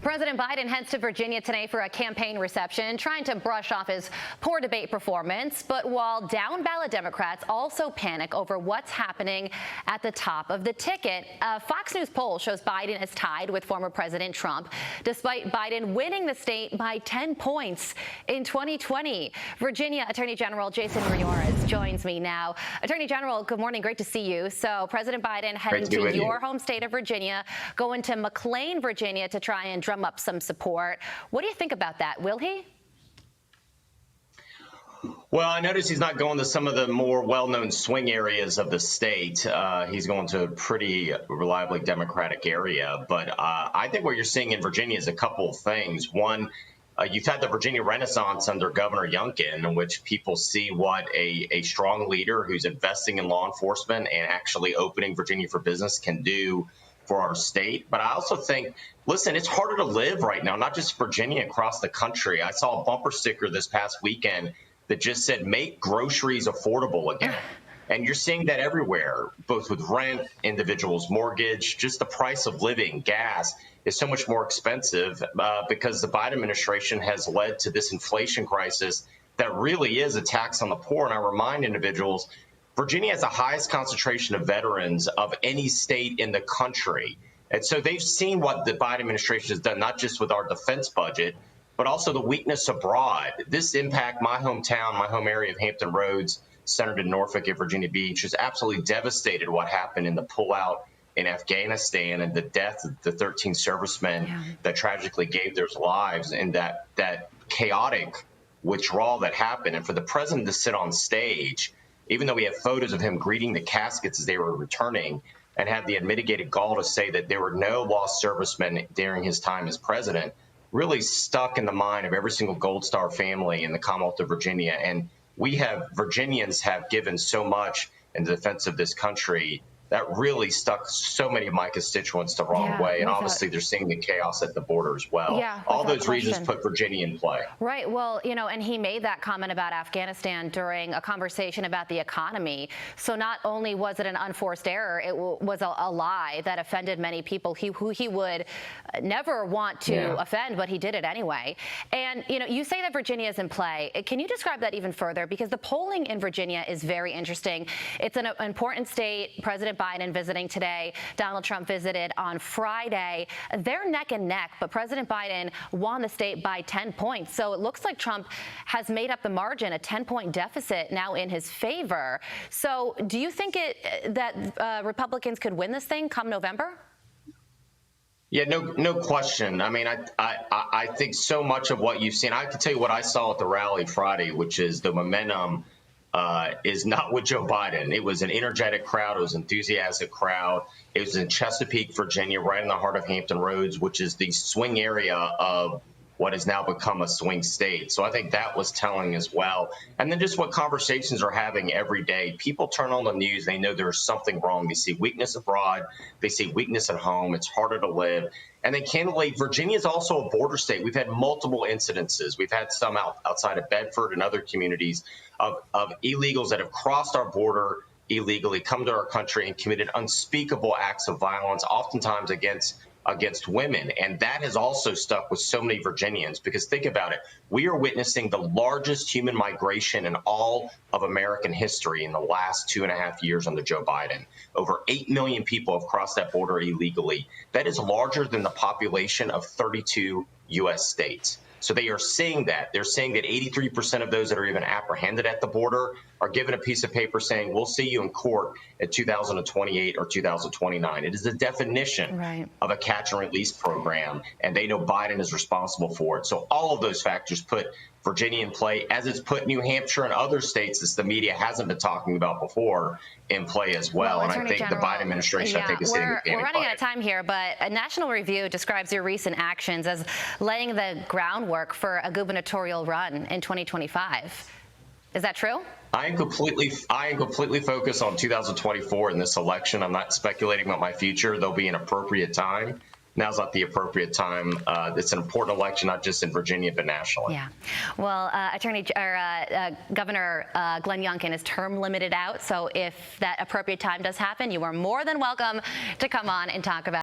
President Biden heads to Virginia today for a campaign reception, trying to brush off his poor debate performance. But while down-ballot Democrats also panic over what's happening at the top of the ticket, a Fox News poll shows Biden is tied with former President Trump, despite Biden winning the state by 10 points in 2020. Virginia Attorney General Jason Miyares joins me now. Attorney General, good morning. Great to see you. So President Biden heading to your home state of Virginia, going to McLean, Virginia, to try and drum up some support. What do you think about that? Will he? Well, I notice he's not going to some of the more well-known swing areas of the state. He's going to a pretty reliably Democratic area. But I think what you're seeing in Virginia is a couple of things. One, you've had the Virginia Renaissance under Governor Youngkin, in which people see what a strong leader who's investing in law enforcement and actually opening Virginia for business can do for our state. But I also think, listen, it's harder to live right now, not just Virginia, across the country. I saw a bumper sticker this past weekend that just said, make groceries affordable again. And you're seeing that everywhere, both with rent, individuals' mortgage, just the price of living, gas is so much more expensive because the Biden administration has led to this inflation crisis that really is a tax on the poor. And I remind individuals, Virginia has the highest concentration of veterans of any state in the country. And so they've seen what the Biden administration has done, not just with our defense budget, but also the weakness abroad. This impact my hometown, my home area of Hampton Roads, centered in Norfolk at Virginia Beach, is absolutely devastated what happened in the pullout in Afghanistan and the death of the 13 servicemen that tragically gave their lives in that chaotic withdrawal that happened. And for the president to sit on stage, even though we have photos of him greeting the caskets as they were returning, and have the unmitigated gall to say that there were no lost servicemen during his time as president, really stuck in the mind of every single Gold Star family in the Commonwealth of Virginia. And Virginians have given so much in the defense of this country that really stuck so many of my constituents the wrong way. And obviously they're seeing the chaos at the border as well. All those reasons put Virginia in play. Right. Well, and he made that comment about Afghanistan during a conversation about the economy. So not only was it an unforced error, it was a lie that offended many people who he would never want to offend, but he did it anyway. And, you say that Virginia is in play. Can you describe that even further? Because the polling in Virginia is very interesting. It's an important state. President Biden visiting today. Donald Trump visited on Friday. They're neck and neck, but President Biden won the state by 10 points. So it looks like Trump has made up the margin, a 10-point deficit now in his favor. So do you think that Republicans could win this thing come November? Yeah, no question. I mean, I think so much of what you've seen, I can tell you what I saw at the rally Friday, which is the momentum is not with Joe Biden. It was an energetic crowd. It was an enthusiastic crowd. It was in Chesapeake, Virginia, right in the heart of Hampton Roads, which is the swing area of what has now become a swing state. So I think that was telling as well. And then just what conversations are having every day. People turn on the news. They know there's something wrong. They see weakness abroad. They see weakness at home. It's harder to live. And then candidly, Virginia is also a border state. We've had multiple incidences. We've had some outside of Bedford and other communities of illegals that have crossed our border illegally, come to our country and committed unspeakable acts of violence, oftentimes against women. And that has also stuck with so many Virginians, because think about it. We are witnessing the largest human migration in all of American history in the last 2.5 years under Joe Biden. Over 8 million people have crossed that border illegally. That is larger than the population of 32 U.S. states. So they are seeing that. They're saying that 83% of those that are even apprehended at the border are given a piece of paper saying, we'll see you in court at 2028 or 2029. It is the definition of a catch and release program, and they know Biden is responsible for it. So all of those factors put Virginia in play, as it's put New Hampshire and other states that the media hasn't been talking about before in play as well. And I think the Biden administration, I think, is hitting the we're running out of time here, but a National Review describes your recent actions as laying the groundwork for a gubernatorial run in 2025. Is that true? I am completely focused on 2024 in this election. I'm not speculating about my future. There'll be an appropriate time. Now's not the appropriate time. It's an important election, not just in Virginia, but nationally. Yeah. Well, Governor Glenn Youngkin is term limited out. So if that appropriate time does happen, you are more than welcome to come on and talk about